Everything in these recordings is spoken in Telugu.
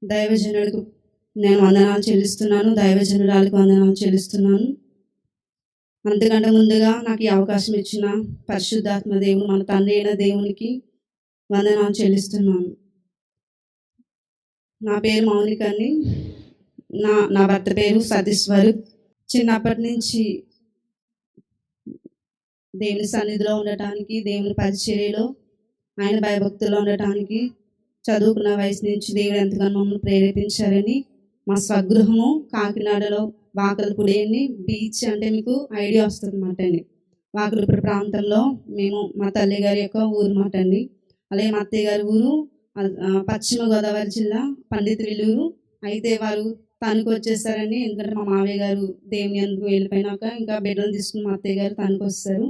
దైవజనుడికి నేను వందనాలు చెల్లిస్తున్నాను. దైవజనురాలికి వందనాలు చెల్లిస్తున్నాను. అంతకంటే ముందుగా నాకు ఈ అవకాశం ఇచ్చిన పరిశుద్ధాత్మ దేవుడు మన తండ్రి అయిన దేవునికి వందనాలు చెల్లిస్తున్నాను. నా పేరు మౌనిక అండి. నా భర్త పేరు సతీశ్వరు. చిన్నప్పటి నుంచి దేవుని సన్నిధిలో ఉండటానికి, దేవుని పరిచర్యలో, ఆయన భయభక్తుల్లో ఉండటానికి చదువుకున్న వయసు నుంచి దేవుడు ఎంతగానో మమ్మల్ని ప్రేరేపించారని మా స్వగృహము కాకినాడలో వాకలపూడి అండి. బీచ్ అంటే మీకు ఐడియా వస్తుంది అన్నమాట అండి. వాకలపూడి ప్రాంతంలో మేము మా తల్లి గారి యొక్క ఊరు మాట అండి. అలాగే మా అత్తయ్య గారి ఊరు పశ్చిమ గోదావరి జిల్లా పండితవిల్లూరు. అయితే వారు తణుకు వచ్చేసారండి. ఎందుకంటే మా మావయ్య గారు దేవుని అందుకు వెళ్ళిపోయినాక ఇంకా బిడ్డలు తీసుకుని మా అత్తయ్య గారు తణుకు వస్తారు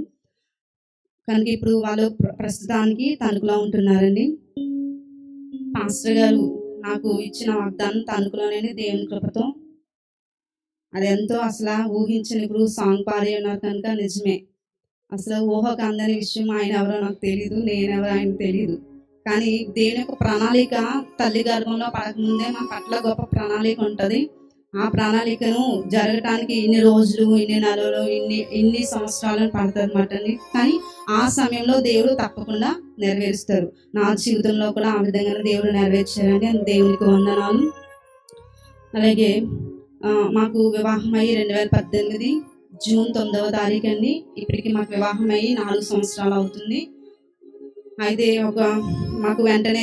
కనుక ఇప్పుడు వాళ్ళు ప్రస్తుతానికి తణుకులో ఉంటున్నారండి. పాస్టర్ గారు నాకు ఇచ్చిన వాగ్దానం తణుకులోనే దేవుని కృపతో అది ఎంతో అసలు ఊహించని ఇప్పుడు సాంగ్ పాడి ఉన్నారు కనుక నిజమే. అసలు ఊహకు అందని విషయం ఆయన ఎవరో నాకు తెలియదు, నేనెవరో ఆయనకు తెలియదు. కానీ దేవుని యొక్క ప్రణాళిక తల్లి గర్భంలో పడకముందే మన పట్ల గొప్ప ప్రణాళిక ఉంటుంది. ఆ ప్రణాళికను జరగటానికి ఇన్ని రోజులు, ఇన్ని నెలలు, ఇన్ని సంవత్సరాలను పడుతుంది అన్నమాట. కానీ ఆ సమయంలో దేవుడు తప్పకుండా నెరవేరుస్తారు. నా జీవితంలో కూడా ఆ విధంగా దేవుడు నెరవేర్చారని దేవునికి వందనాలు. అలాగే మాకు వివాహం అయ్యి 2018 జూన్ 9వ తారీఖు అండి. ఇప్పటికి మాకు వివాహం అయ్యి 4 సంవత్సరాలు అవుతుంది. అయితే మాకు వెంటనే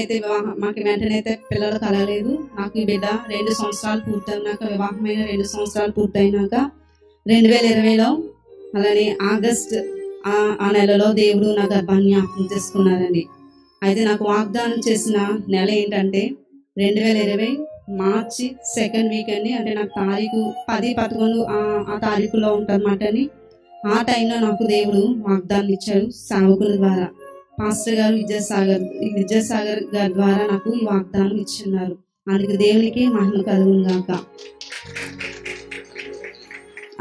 అయితే పిల్లలు కలగలేదు. నాకు ఈ బిడ్డ 2 సంవత్సరాలు పూర్తయినాక, వివాహమైన 2 సంవత్సరాలు పూర్తయినాక 2020లో అలానే ఆగస్ట్ ఆ నెలలో దేవుడు నా గర్భాన్ని జ్ఞాపకం చేసుకున్నారండి. అయితే నాకు వాగ్దానం చేసిన నెల ఏంటంటే 2020 మార్చి 2nd వీక్ అండి. అంటే నాకు తారీఖు 10, 11 ఆ తారీఖులో ఉంటుందన్నమాట అండి. ఆ టైంలో నాకు దేవుడు వాగ్దానం ఇచ్చారు సేవకుల ద్వారా. పాస్టర్ గారు విద్యాసాగర్ గారి ద్వారా నాకు ఈ వాగ్దానం ఇచ్చున్నారు. అందుకు దేవునికి మహిమ కలుగును గాక.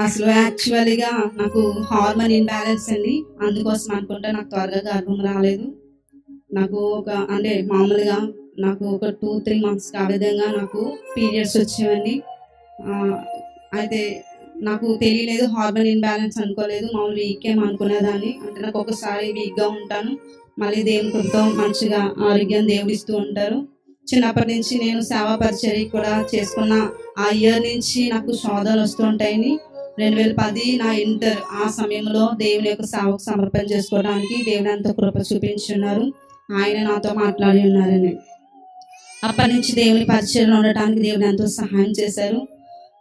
అసలు యాక్చువల్గా నాకు హార్మోన్ ఇంబ్యాలెన్స్ అండి. అందుకోసం అనుకుంటే నాకు త్వరగా గర్భం రాలేదు. నాకు అంటే మామూలుగా నాకు 2-3 మంత్స్ ఆ విధంగా నాకు పీరియడ్స్ వచ్చేవన్నీ. అయితే నాకు తెలియలేదు, హార్మోన్ ఇంబ్యాలెన్స్ అనుకోలేదు, మామూలు వీక్ ఏమో అనుకునేదాన్ని. అంటే నాకు ఒకసారి వీక్గా ఉంటాను, మళ్ళీ దేవుని కృపతో మంచిగా ఆరోగ్యం దేవుడిస్తూ ఉంటారు. చిన్నప్పటి నుంచి నేను సేవా పరిచర్య కూడా చేసుకున్న ఆ ఇయర్ నుంచి నాకు శోధనలు వస్తూ ఉంటాయని 2010 నా ఇంటర్ ఆ సమయంలో దేవుని యొక్క సేవకు సమర్పణ చేసుకోవడానికి దేవుని అంత కృప చూపించున్నారు. ఆయన నాతో మాట్లాడి ఉన్నారని అప్పటి నుంచి దేవుని పరిచర్యలో ఉండటానికి దేవుని ఎంతో సహాయం చేశారు.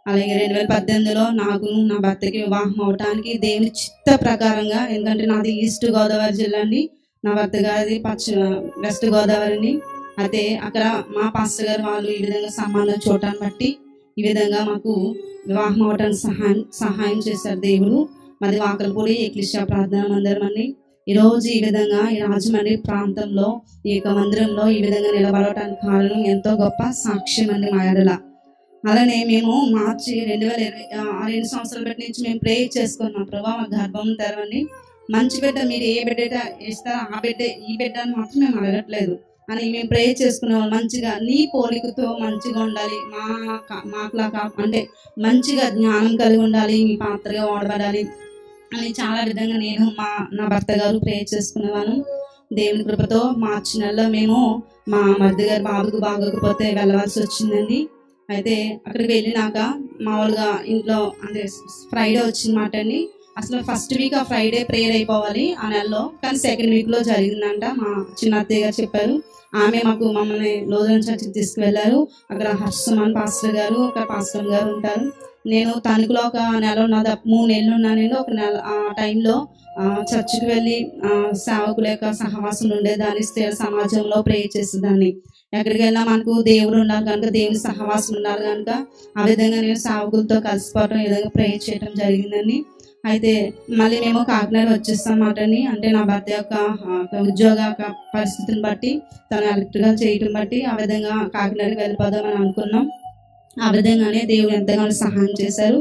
అలాగే 2018లో నాకు నా భర్తకి వివాహం అవడానికి దేవుని చిత్త ప్రకారంగా, ఎందుకంటే నాది ఈస్ట్ గోదావరి జిల్లా అండి, నా భర్త గారిది వెస్ట్ గోదావరిని. అయితే అక్కడ మా పాస్టర్ గారు వాళ్ళు ఈ విధంగా సంబంధం చూడటాన్ని బట్టి ఈ విధంగా మాకు వివాహం అవడానికి సహాయం చేశారు దేవుడు. మాది వాకలపూడి ఎక్లిషియా ప్రార్థనా మందిరం అండి. ఈరోజు ఈ విధంగా ఈ రాజమండ్రి ప్రాంతంలో ఈ యొక్క మందిరంలో ఈ విధంగా నిలబడటానికి కారణం ఎంతో గొప్ప సాక్ష్యం అండి మా ఎడల. అలానే మేము మార్చి 2020 2 సంవత్సరాల బట్టి నుంచి మేము ప్రే చేసుకున్నాం, ప్రభా మా గర్భం తెరవండి, మంచి బిడ్డ, మీరు ఏ బిడ్డ ఇస్తారో ఆ బిడ్డ, ఈ బిడ్డ అని మాత్రం మేము అడగట్లేదు అని మేము ప్రే చేసుకున్నాం. మంచిగా నీ పోలికతో మంచిగా ఉండాలి, మాకులా అంటే మంచిగా జ్ఞానం కలిగి ఉండాలి, మీ పాత్రగా వాడబడాలి అని చాలా విధంగా నేను నా భర్త గారు ప్రే చేసుకునేవాను. దేవుని కృపతో మార్చి నెలలో మేము మా మరిది గారు బాబుకు బాగోకపోతే వెళ్ళవలసి వచ్చిందండి. అయితే అక్కడికి వెళ్ళినాక మామూలుగా ఇంట్లో అంటే ఫ్రైడే వచ్చిందన్నమాట అండి. అసలు ఫస్ట్ వీక్ ఆ ఫ్రైడే ప్రేయర్ అయిపోవాలి ఆ నెలలో, కానీ 2nd వీక్లో జరిగిందంట. మా చిన్న అత్తయ్య గారు చెప్పారు. ఆమె మమ్మల్ని లోదన్ చర్చికి తీసుకువెళ్ళారు. అక్కడ హర్షమాన్ పాస్టర్ గారు, అక్కడ పాస్టర్ గారు ఉంటారు. నేను తణుకులో ఒక నెల ఉన్నది, 3 నెలలు ఉన్నానండి. ఒక నెల ఆ టైంలో చర్చికి వెళ్ళి సేవకుల యొక్క సహవాసం ఉండేదాన్ని, స్త్రీల సమాజంలో ప్రే చేసేదాన్ని. ఎక్కడికి వెళ్ళినా మనకు దేవుడు ఉండాలి కనుక, దేవుని సహవాసం ఉండాలి కనుక ఆ విధంగా నేను సేవకులతో కలిసిపోవడం, ఈ విధంగా ప్రే చేయడం జరిగిందండి. అయితే మళ్ళీ మేము కాకినాడ వచ్చేస్తామన్నమాట అండి. అంటే నా భర్త యొక్క ఉద్యోగ పరిస్థితిని బట్టి, తను ఎలక్ట్రికల్ చేయటం బట్టి ఆ విధంగా కాకినాడకి వెళ్ళిపోదామని అనుకున్నాం. ఆ విధంగానే దేవుడు ఎంతగానో సహాయం చేశారు.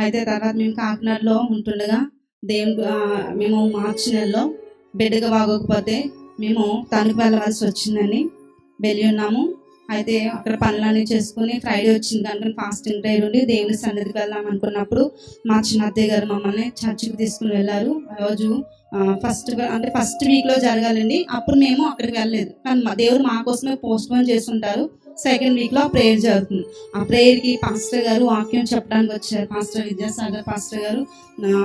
అయితే తర్వాత మేము కాకినాడలో ఉంటుండగా మేము మార్చి నెలలో బిడ్డగా బాగోకపోతే మేము తణుకు వెళ్ళవలసి వచ్చిందని వెళ్ళి ఉన్నాము. అయితే అక్కడ పనులన్నీ చేసుకుని ఫ్రైడే వచ్చింది కనుక ఫాస్టింగ్ ప్రేయర్ ఉండి దేవుని సన్నిధికి వెళ్దాం అనుకున్నప్పుడు మా చిన్న అత్తయ్య గారు మమ్మల్ని చర్చికి తీసుకుని వెళ్ళారు. ఆ రోజు ఫస్ట్ వీక్లో జరగాలండి. అప్పుడు మేము అక్కడికి వెళ్ళలేదు, కానీ దేవుడు మా కోసమే పోస్ట్ పోన్ చేస్తుంటారు. సెకండ్ వీక్లో ఆ ప్రేయర్ జరుగుతుంది. ఆ ప్రేయర్కి పాస్టర్ గారు వాక్యం చెప్పడానికి వచ్చారు. పాస్టర్ విద్యాసాగర్ పాస్టర్ గారు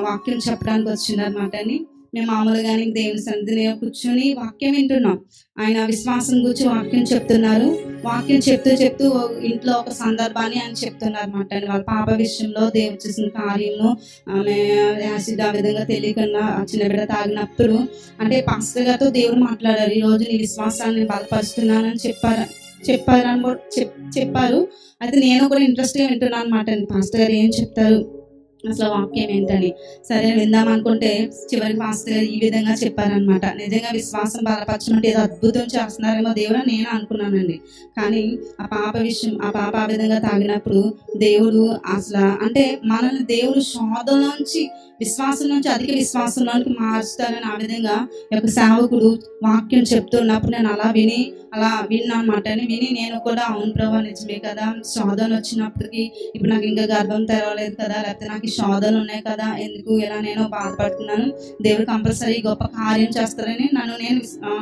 వాక్యం చెప్పడానికి వచ్చిందన్నమాట. అని మేము మామూలుగానే దేవుని సన్నిధిని కూర్చొని వాక్యం వింటున్నాం. ఆయన విశ్వాసం గురించి వాక్యం చెప్తున్నారు. వాక్యం చెప్తూ ఇంట్లో ఒక సందర్భాన్ని ఆయన చెప్తున్నారు అన్నమాట. వాళ్ళ పాప విషయంలో దేవుడు చేసిన కార్యంలో ఆమె యాసిడ్ ఆ విధంగా తెలియకుండా ఆ చిన్న బిడ్డ తాగినప్పుడు అంటే పాస్టర్ గారితో దేవుడు మాట్లాడారు. ఈరోజు నీ విశ్వాసాన్ని బలపరుస్తున్నానని చెప్పారు. అయితే నేను కూడా ఇంట్రెస్ట్గా వింటున్నాను అన్నమాట. పాస్టర్ గారు ఏం చెప్తారు, అసలు వాక్యం ఏంటని. సరే విందాం అనుకుంటే చివరికి పాస్టర్ గారు ఈ విధంగా చెప్పారనమాట. నిజంగా విశ్వాసం బలపరచమంటే ఏదో అద్భుతం చేస్తున్నారేమో దేవుడు నేను అనుకున్నానండి. కానీ ఆ పాప ఆ విధంగా తాగినప్పుడు దేవుడు అసలు అంటే మనల్ని దేవుడు శోధనలోంచి విశ్వాసం నుంచి అధిక విశ్వాసంలోనికి మార్చుతారని ఆ విధంగా ఒక సేవకుడు వాక్యం చెప్తున్నప్పుడు నేను అలా విన్నా అనమాట. విని నేను కూడా అవును ప్రభా నిజమే కదా, శోధన వచ్చినప్పటికీ ఇప్పుడు నాకు ఇంకా గర్భం తెరవలేదు కదా, లేకపోతే నాకు శోధనలు ఉన్నాయి కదా, ఎందుకు ఇలా నేను బాధపడుతున్నాను, దేవుడు కంపల్సరీ గొప్ప కార్యం చేస్తారని నేను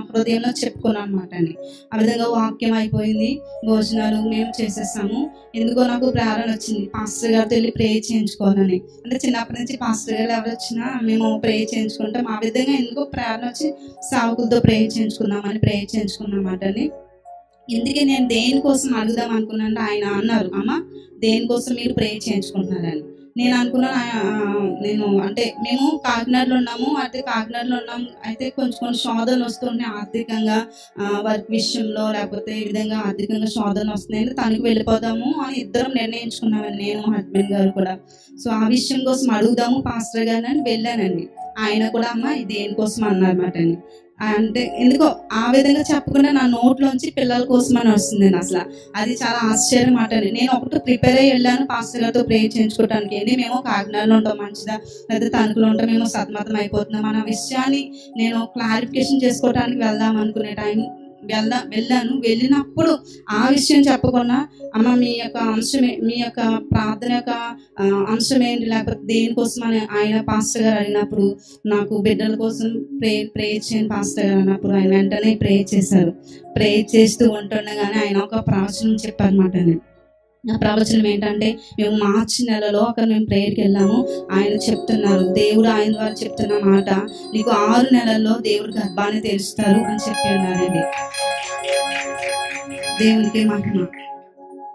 హృదయంలో చెప్పుకున్నాను అనమాట అండి. ఆ విధంగా వాక్యం అయిపోయింది, భోజనాలు మేము చేసేసాము. ఎందుకో నాకు ప్రేరణ వచ్చింది పాస్టర్ గారితో వెళ్ళి ప్రే చేయించుకోవాలని. అంటే చిన్నప్పటి నుంచి పాస్టర్ గారు ఎవరు వచ్చినా మేము ప్రే చేయించుకుంటాం. ఆ విధంగా ఎందుకో ప్రేరణ వచ్చి సావుకులతో ప్రే చేయించుకున్నాం అన్నమాట అండి. ఇందుకే నేను దేనికోసం అడుగుదాం అనుకున్నాను. ఆయన అన్నారు, అమ్మ దేనికోసం మీరు ప్రే చేయించుకుంటున్నారని. నేను అనుకున్నాను అంటే మేము కాకినాడలో ఉన్నాము. అయితే కొంచెం శోధనలు వస్తున్నాయి ఆర్థికంగా, వర్క్ విషయంలో లేకపోతే ఈ విధంగా ఆర్థికంగా శోధనలు వస్తున్నాయని తనకు వెళ్ళిపోదాము అని ఇద్దరం నిర్ణయించుకున్నామని, నేను మా హస్బెండ్ గారు కూడా. సో ఆ విషయం కోసం అడుగుదాము పాస్టర్ గారిని అని వెళ్ళానండి. ఆయన కూడా అమ్మ దేనికోసం అన్నారన్నమాట అండి. అంటే ఎందుకో ఆ విధంగా చెప్పకుండా నా నోట్లోంచి పిల్లల కోసం అని వస్తుందండి. అసలు అది చాలా ఆశ్చర్యం మాట. నేను ఒకటి ప్రిపేర్ అయ్యి వెళ్ళాను పాస్టర్ గారితో ప్రే చేయించుకోవడానికి. ఏంటి మేము కాకినాడలో ఉంటాం మంచిదా, లేదా తణుకులో ఉంటాం, మేము సతమతం అయిపోతున్నాం అన్న విషయాన్ని నేను క్లారిఫికేషన్ చేసుకోవడానికి వెళ్దాం అనుకునే వెళ్ళాను. వెళ్ళినప్పుడు ఆ విషయం చెప్పకుండా అమ్మ మీ యొక్క అంశమే, మీ యొక్క ప్రార్థన యొక్క అంశం ఏంటి, లేకపోతే దేనికోసం అని ఆయన పాస్టర్ గారు అడిగినప్పుడు నాకు బిడ్డల కోసం ప్రే చేయని పాస్టర్ గారు అన్నప్పుడు ఆయన వెంటనే ప్రే చేశారు. ప్రే చేస్తూ ఉంటుండగానే ఆయన ఒక ప్రవచనం చెప్పారన్నమాట. ఆ ప్రవచనం ఏంటంటే, మేము మార్చి నెలలో అక్కడ మేము ప్రేయర్కి వెళ్ళాము. ఆయన చెప్తున్నారు, దేవుడు ఆయన ద్వారా చెప్తున్న మాట, నీకు 6 నెలల్లో దేవుడు గర్భాన్ని తెరుస్తారు అని చెప్పి ఉన్నారండి. దేవునికి మహిమ.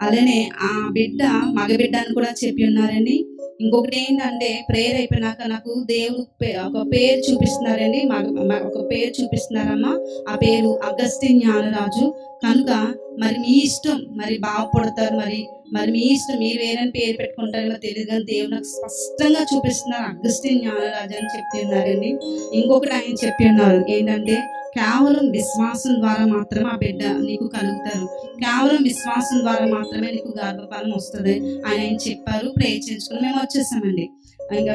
అలానే ఆ బిడ్డ మగబిడ్డ అని కూడా చెప్పి ఉన్నారండి. ఇంకొకటి ఏంటంటే ప్రేయర్ అయిపోయినాక నాకు దేవుడు ఒక పేరు చూపిస్తున్నారండి. ఒక పేరు చూపిస్తున్నారమ్మా. ఆ పేరు అగస్టిన్ జ్ఞానరాజు. కనుక మరి మీ ఇష్టం, మరి బాగుపడతారు, మరి మీ ఇష్టం, మీరు వేరే పేరు పెట్టుకుంటారో తెలియదు, కానీ దేవుడు నాకు స్పష్టంగా చూపిస్తున్నారు అగస్టిన్ జ్ఞానరాజు అని చెప్పి ఉన్నారండి. ఇంకొకటి ఆయన చెప్పి ఉన్నారు ఏంటంటే, కేవలం విశ్వాసం ద్వారా మాత్రమే ఆ బిడ్డ నీకు కలుగుతారు, కేవలం విశ్వాసం ద్వారా మాత్రమే నీకు గర్భఫలం వస్తుంది ఆయన చెప్పారు. ప్రే చేసుకుని మేము వచ్చేసామండి. ఇంకా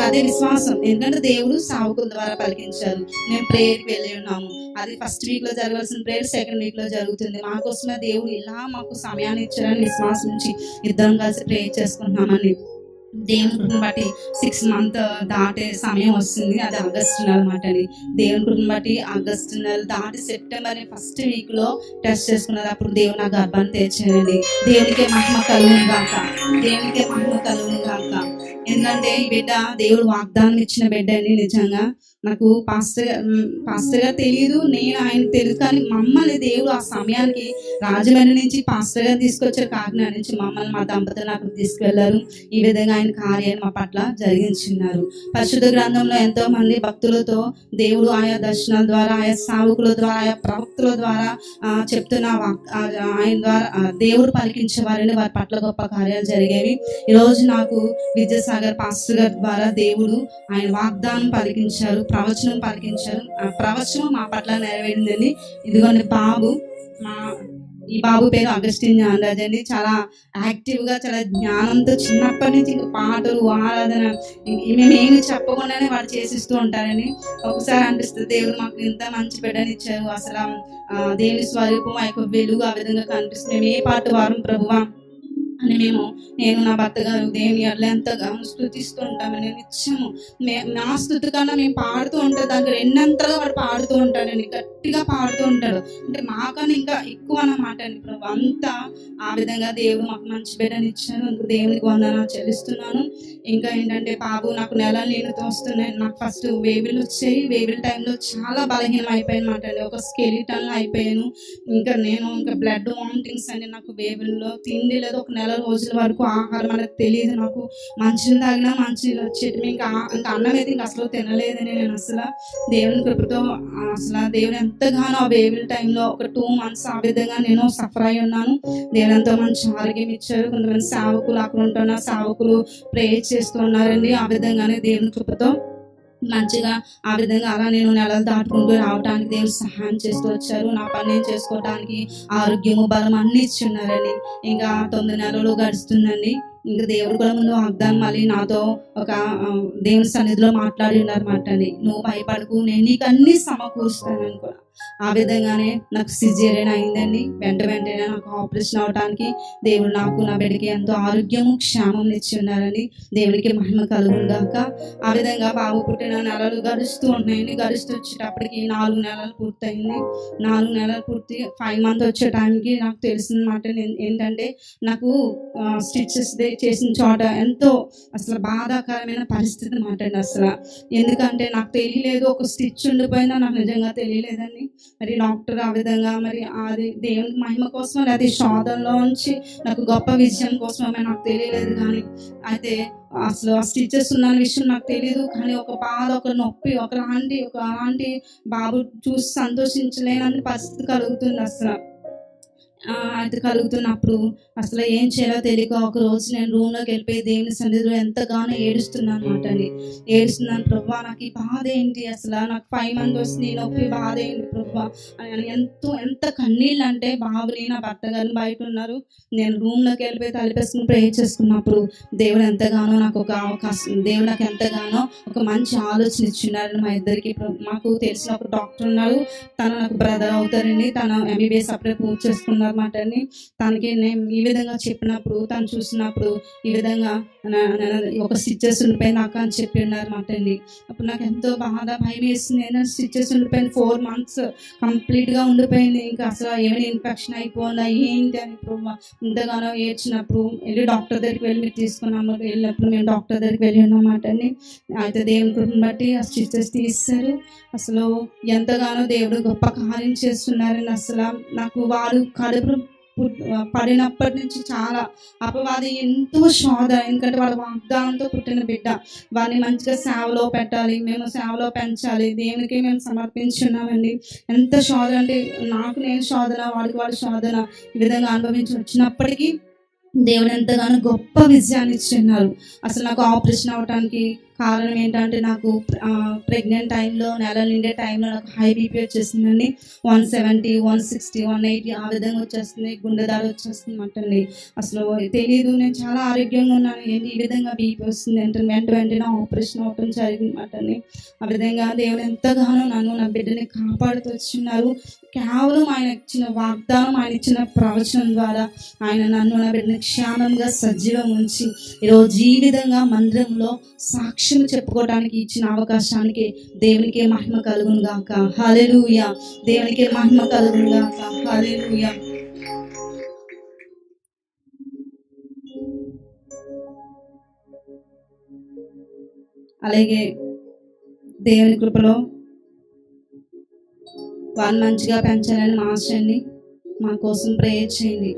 అదే విశ్వాసం, ఎందుకంటే దేవుడు సావుకుల ద్వారా పలికించారు. మేము ప్రేయర్కి వెళ్ళి ఉన్నాము. అది ఫస్ట్ వీక్లో జరగాల్సిన ప్రేయర్ సెకండ్ వీక్లో జరుగుతుంది. మాకోసమే దేవుడు ఇలా మాకు సమయాన్ని ఇచ్చారని విశ్వాసం నుంచి ఇద్దరం కలిసి ప్రేయర్ చేసుకుంటున్నామని. దేవుని కృపను బట్టి 6 months దాటే సమయం వస్తుంది. అది ఆగస్టు నెల అనమాట అండి. దేవుని కృపను బట్టి ఆగస్టు నెల దాటి సెప్టెంబర్ ఫస్ట్ వీక్లో టెస్ట్ చేసుకున్నారు. అప్పుడు దేవుడు నా గర్భాన్ని తెచ్చారండి. దేవునికే మహిమ కలుగును గాక. ఎందుకంటే ఈ బిడ్డ దేవుడు వాగ్దానం ఇచ్చిన బిడ్డ అండి. నిజంగా నాకు పాస్టర్ గారు తెలియదు, నేను ఆయన తెలుసు, కానీ మమ్మల్ని దేవుడు ఆ సమయానికి రాజమండ్రి నుంచి పాస్టర్ గారు తీసుకొచ్చారు. కాకినాడ నుంచి మమ్మల్ని మా దంపతులను అక్కడ తీసుకువెళ్ళారు. ఈ విధంగా ఆయన కార్యాలు మా పట్ల జరిగించున్నారు. పరిశుద్ధ గ్రంథంలో ఎంతో మంది భక్తులతో దేవుడు ఆయా దర్శనాల ద్వారా, ఆయా సావుకుల ద్వారా, ఆయా ప్రవక్తుల ద్వారా చెప్తున్న ఆయన ద్వారా దేవుడు పలికించేవారని వారి పట్ల గొప్ప కార్యాలు జరిగేవి. ఈరోజు నాకు విద్యాసాగర్ పాస్టర్ గారి ద్వారా దేవుడు ఆయన వాగ్దానం పలికించారు, ప్రవచనం పలికించారు. ఆ ప్రవచనం మా పట్ల నెరవేరిందండి. ఇదిగోండి బాబు ఈ బాబు పేరు అగస్టిన్ జ్ఞానరాజ్ అండి. చాలా యాక్టివ్‌గా, చాలా జ్ఞానంతో చిన్నప్పటి నుంచి ఇంక పాటలు, ఆరాధన మేమేమి చెప్పకుండానే వాడు చేసిస్తూ ఉంటారని. ఒకసారి అనిపిస్తది దేవుడు మాకు ఇంత మంచి బిడ్డనిచ్చారు. దేవుని స్వరూపం, ఆ యొక్క వెలుగు ఆ విధంగా కనిపిస్తుంది. మేము ఏ పాట పాడము ప్రభువా అని నేను నా భర్త గారు దేవుని ఎడల ఎంతగానో స్తుతిస్తూ ఉంటామని నిత్యము. నా స్తుతి కన్నా మేము పాడుతూ ఉంటే దానికి రెండంతలుగా వాడు పాడుతూ ఉంటాడండి. గట్టిగా పాడుతూ ఉంటాడు. అంటే మాకన్నా ఇంకా ఎక్కువ అన్నమాట అండి ప్రభు. అంతా ఆ విధంగా దేవుడు మాకు మంచి బిడ్డనిచ్చారు. అందుకు దేవునికి వందనాలు చెల్లిస్తున్నాను. ఇంకా ఏంటంటే బాబు నాకు నెలలు నీళ్ళతో వస్తున్నాయి. నాకు ఫస్ట్ వేవిలు వచ్చాయి. వేవిల టైంలో చాలా బలహీనం అయిపోయానమాట అండి. ఒక స్కెలిటన్‌లా అయిపోయాను. ఇంకా బ్లడ్ వామిటింగ్స్ అండి. నాకు వేవుల్లో తిండి లేదు. ఒక నెల రోజుల వరకు ఆహారం అనేది తెలీదు నాకు. మంచినీళ్ళు తాగినా మంచినీళ్ళు వచ్చేటివి. ఇంకా అన్నం అయితే ఇంక అసలు తినలేదని నేను దేవుని కృపతో దేవుడు ఎంతగానో ఆ వేవుల టైంలో ఒక 2 మంత్స్ ఆ విధంగా నేను సఫర్ అయి ఉన్నాను. దేవుడు ఎంతో మంచి ఆరోగ్యం ఇచ్చారు. కొంతమంది సేవకులు అక్కడ ఉంటున్న సేవకులు ప్రేయర్ చేస్తూ ఉన్నారండి. ఆ విధంగానే దేవుని కృపతో మంచిగా ఆ విధంగా అలా నేను నెలలు దాటుకుంటూ రావడానికి దేవుడు సహాయం చేస్తూ వచ్చారు. నా పని నేను చేసుకోవడానికి ఆరోగ్యము, బలం అన్నీ ఇచ్చున్నారండి. ఇంకా 9 నెలలు గడుస్తుందండి. ఇంక దేవుడు కూడా ముందు వాగ్దానం మళ్ళీ నాతో ఒక దేవుని సన్నిధిలో మాట్లాడి ఉన్నారన్నమాట అండి. నువ్వు భయపడకు, నేను నీకు అన్నీ సమకూరుస్తానని కూడా. ఆ విధంగానే నాకు సిజేరియన్ అయిందండి. వెంటనే నాకు ఆపరేషన్ అవడానికి దేవుడు నాకు, నా బిడ్డకి ఎంతో ఆరోగ్యము, క్షేమం ఇచ్చి ఉన్నారండి. దేవునికి మహిమ కలుగును గాక. ఆ విధంగా బాబు పుట్టిన నెలలు గడుస్తూ ఉన్నాయండి. గడుస్తూ వచ్చేటప్పటికి 4 నెలలు పూర్తయింది. 4 నెలలు పూర్తి 5 మంత్ వచ్చే టైంకి నాకు తెలిసిందన్నమాట ఏంటంటే నాకు స్టిచెస్ చేసిన చోట ఎంతో అసలు బాధాకరమైన పరిస్థితి అన్నమాట అండి అసలు. ఎందుకంటే నాకు తెలియలేదు, ఒక స్టిచ్ ఉండిపోయిందో నాకు నిజంగా తెలియలేదండి. మరి డాక్టర్ ఆ విధంగా మరి అది దేవునికి మహిమ కోసం, అది శోధనలోంచి నాకు గొప్ప విజయం కోసమే నాకు తెలియలేదు. కానీ అయితే అసలు ఆ స్టిచెస్ ఉన్న విషయం నాకు తెలియదు. కానీ ఒక బాధ, ఒక నొప్పి, ఒకలాంటి బాబు చూసి సంతోషించలేని పరిస్థితి కలుగుతుంది అసలు. అది కలుగుతున్నప్పుడు అసలు ఏం చేయాలో తెలియక ఒకరోజు నేను రూమ్లోకి వెళ్ళిపోయి దేవుని సన్నిధిలో ఎంతగానో ఏడుస్తున్నాను అనమాట అండి. ఏడుస్తున్నాను, ప్రభువా నాకు ఈ బాధ ఏంటి, అసలు నాకు 5 మంది వస్తుంది, నొప్పి బాధ ఏంటి ప్రభువా అని ఎంత కన్నీళ్ళు అంటే బాబుని, నా భర్త గారిని బయట ఉన్నారు. నేను రూమ్లోకి వెళ్ళిపోయి తలిపేసుకుని ప్రే చేసుకున్నప్పుడు దేవుడు ఎంతగానో నాకు ఒక అవకాశం, దేవుడు నాకు ఎంతగానో ఒక మంచి ఆలోచన ఇచ్చినారు. మా ఇద్దరికి మాకు తెలిసిన ఒక డాక్టర్ ఉన్నారు. తను నాకు బ్రదర్ అవుతారండి. తను ఎంబీబీఎస్ అప్పుడే పూర్తి చేసుకున్నారు అనమాట అండి. తనకి నేను ఈ విధంగా చెప్పినప్పుడు, తను చూసినప్పుడు ఈ విధంగా ఒక స్టిచెస్ ఉండిపోయింది అక్క అని చెప్పి ఉన్నారన్నమాట అండి. అప్పుడు నాకు ఎంతో బాధ, భయం వేసింది. ఏదైనా స్టిచెస్ ఉండిపోయింది, 4 మంత్స్ కంప్లీట్గా ఉండిపోయింది. ఇంకా అసలు ఏమైనా ఇన్ఫెక్షన్ అయిపోయిందా ఏంటి అని ఇంతగానో ఏడ్చినప్పుడు వెళ్ళి డాక్టర్ దగ్గరికి వెళ్ళి వెళ్ళినప్పుడు మేము డాక్టర్ దగ్గరికి వెళ్ళి ఉన్నామాట అండి. అయితే దేవుని కృపను బట్టి ఆ స్టిచెస్ తీస్తారు. అసలు ఎంతగానో దేవుడు గొప్ప కార్యం చేస్తున్నారని అసలు నాకు వారు కడుపు పడినప్పటి నుంచి చాలా అపవాది ఎంతో శోధ. ఎందుకంటే వాళ్ళ వాగ్దానంతో పుట్టిన బిడ్డ, వారిని మంచిగా సేవలో పెట్టాలి, మేము సేవలో పెంచాలి, దేవునికి మేము సమర్పించున్నామండి. ఎంత శోధన అంటే నాకు నేను శోధన, వాడి శోధన ఈ విధంగా అనుభవించి వచ్చినప్పటికీ దేవుడు ఎంతగానో గొప్ప విజయాన్ని ఇచ్చిన్నారు. అసలు నాకు ఆపరేషన్ అవ్వడానికి కారణం ఏంటంటే నాకు ప్రెగ్నెంట్ టైంలో, నెల నిండే టైంలో నాకు హై బీపీ వచ్చేసిందండి. 170, 160, 180 ఆ విధంగా వచ్చేస్తుంది. గుండె దాడి వచ్చేస్తుంది అంటండి. అసలు తెలియదు, నేను చాలా ఆరోగ్యంగా ఉన్నాను, ఏంటి ఈ విధంగా బీపీ వస్తుంది అంటే వెంటనే ఆపరేషన్ అవ్వటం జరిగిందన్నమాట అండి. ఆ విధంగా దేవుడు ఎంతగానో నన్ను, నా బిడ్డని కాపాడుతూ వచ్చిన్నారు. కేవలం ఆయన ఇచ్చిన వాగ్దానం, ఆయన ఇచ్చిన ప్రవచనం ద్వారా ఆయన నన్ను, నా బిడ్డని క్షేమంగా సజీవం ఉంచి ఈరోజు ఈ విధంగా మందిరంలో సాక్షి చెప్పుకోవడానికి ఇచ్చిన అవకాశానికి దేవునికి మహిమ కలుగును గాక. హల్లెలూయా. దేవునికి మహిమ కలుగును గాక. హల్లెలూయా. అలాగే దేవుని కృపలో వాళ్ళు మంచిగా పెంచాలని మా ఆశ అండి. మా కోసం ప్రేయర్ చేయండి.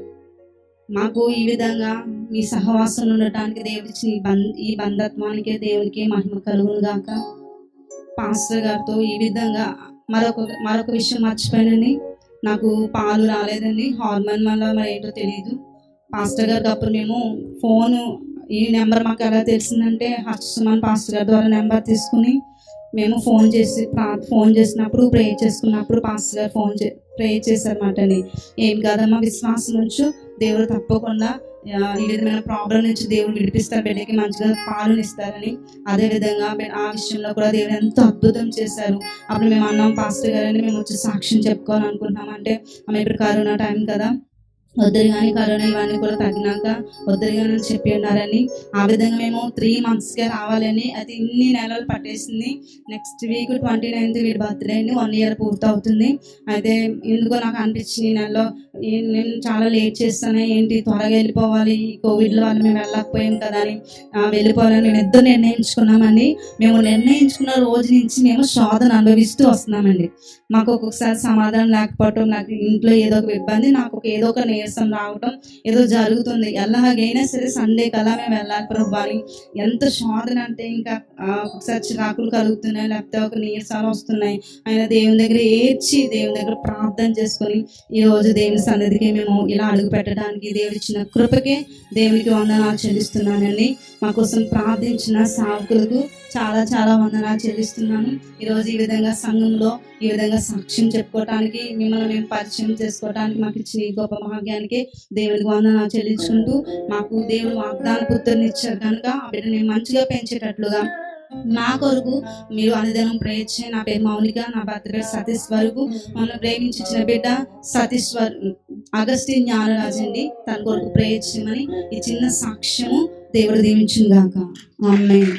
మాకు ఈ విధంగా మీ సహవాసం ఉండటానికి దేవుడిచ్చిన ఈ బంధత్వానికి దేవునికి మహిమ కలుగును గాక. పాస్టర్ గారితో ఈ విధంగా మరొక విషయం మర్చిపోయానండి. నాకు పాలు రాలేదండి. హార్మోన్ వల్ల మరి ఏంటో తెలియదు. పాస్టర్ గారికి అప్పుడు మేము ఫోను, ఈ నెంబర్ మాకు ఎలా తెలిసిందంటే హర్షమాన్ పాస్టర్ గారి ద్వారా నెంబర్ తీసుకుని మేము ఫోన్ చేసినప్పుడు ప్రే చేసుకున్నప్పుడు పాస్టర్ గారు ప్రే చేశారన్నమాట అండి. ఏం కాదమ్మా, విశ్వాసం ఉంచు, దేవుడు తప్పకుండా ఈ విధమైన ప్రాబ్లం నుంచి దేవుడు విడిపిస్తారు, బిడ్డకి మంచిగా పాలన ఇస్తారని. అదేవిధంగా ఆ విషయంలో కూడా దేవుడు ఎంతో అద్భుతం చేశారు. అప్పుడు మేము అన్నాం, పాస్టర్ గారని మేము వచ్చి సాక్ష్యం చెప్పుకోవాలనుకుంటున్నాం. అంటే ఆమె ఇప్పుడు కరోనా టైం కదా, వద్దరు కానీ కరోనా ఇవన్నీ కూడా తగ్గినాక వద్దరు కానీ అని చెప్పి ఉన్నారని. ఆ విధంగా మేము 3 monthsకే రావాలని, అది ఇన్ని నెలలు పట్టేసింది. నెక్స్ట్ వీక్ 29th వీడి బర్త్డే అండి, 1 year పూర్తవుతుంది. అయితే ఎందుకో నాకు అనిపించింది, ఈ నెలలో నేను చాలా లేట్ చేస్తాను, ఏంటి త్వరగా వెళ్ళిపోవాలి, ఈ కోవిడ్లో వాళ్ళు మేము వెళ్ళకపోయాం కదా అని వెళ్ళిపోవాలని మేము ఇద్దరు నిర్ణయించుకున్నామండి. మేము నిర్ణయించుకున్న రోజు నుంచి మేము శోధన అనుభవిస్తూ వస్తున్నామండి. మాకు ఒక్కొక్కసారి సమాధానం లేకపోవటం, నాకు ఇంట్లో ఏదో ఒక ఇబ్బంది, నాకు ఏదో ఒక నీరసం రావటం ఏదో జరుగుతుంది. ఎలాగైనా సరే సండే కల్లా మేము వెళ్ళాలి ప్రభు అని ఎంత శోధన అంటే ఇంకా ఒకసారి చిరాకులు కలుగుతున్నాయి, లేకపోతే ఒక నీరసాలు వస్తున్నాయి. ఆయన దేవుని దగ్గర ఏడ్చి దేవుని దగ్గర ప్రార్థన చేసుకొని ఈరోజు దేవుని సన్నిధికి మేము ఇలా అడుగు పెట్టడానికి దేవుడు ఇచ్చిన కృపకే దేవునికి వందనాలు చెల్లిస్తున్నానండి. మా కోసం ప్రార్థించిన సేవకులకు చాలా చాలా వందనాలు చెల్లిస్తున్నాను. ఈరోజు ఈ విధంగా సంఘంలో ఈ విధంగా సాక్ష్యం చెప్పుకోవటానికి, మిమ్మల్ని మేము పరిచయం చేసుకోవడానికి మాకు ఇచ్చిన ఈ గొప్ప భాగ్యానికి దేవునికి వందనాలు చెల్లించుకుంటూ, మాకు దేవుడు వాగ్దాన పుత్రుని ఇచ్చారు కనుక ఆ బిడ్డని మంచిగా పెంచేటట్లుగా నా కొరకు మీరు అనుదినం ప్రేయర్ చేయండి. నా పేరు మౌనిక, నా భర్త పేరు సతీష్ వరకు. మమ్మల్ని ప్రేమించిన బిడ్డ సతీష్ అగస్టిన్ జ్ఞానరాజు అండి. తన కొరకు ప్రేయర్ చేయమని ఈ చిన్న సాక్ష్యము దేవుడు దీవించును గాక. ఆమేన్.